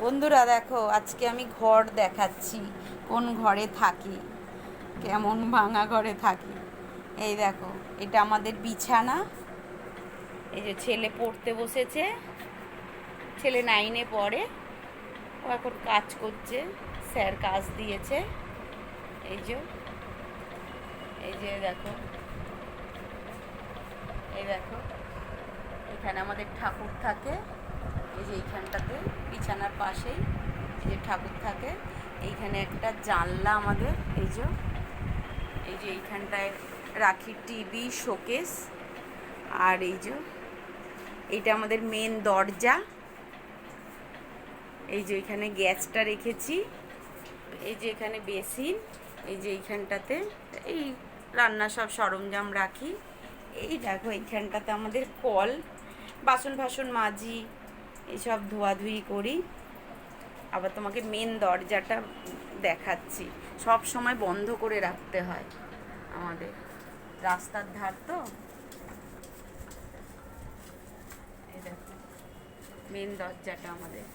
বন্ধুরা দেখো, আজকে আমি ঘর দেখাচ্ছি, কোন ঘরে থাকি, কেমন ভাঙা ঘরে থাকি। এই দেখো, এটা আমাদের বিছানা। এই যে ছেলে পড়তে বসেছে, ছেলে 9-এ পড়ে। ও এখন কাজ করছে, স্যার কাজ দিয়েছে। এই যে এই যে দেখো, এই দেখো, এখানে আমাদের ঠাকুর থাকে। এই যে এইখানটাতে বিছানার পাশেই এই যে ঠাকুর থাকে। এইখানে একটা জানলা আমাদের, এই যে এইখানটায় রাখি টিভি, শোকেস। আর এই যে এইটা আমাদের মেন দরজা। এই যে এখানে গ্যাসটা রেখেছি। এই যে এখানে বেসিন। এই যে এইখানটাতে এই রান্নার সব সরঞ্জাম রাখি। এই দেখো, এইখানটাতে আমাদের কল, বাসন ফাসন মাজি, এইসব ধোয়াধুয়ি করি। আবার তোমাকে মেন দরজাটা দেখাচ্ছি, সব সময় বন্ধ করে রাখতে হয় আমাদের, রাস্তার ধার তো। এই দেখো মেন দরজাটা আমাদের।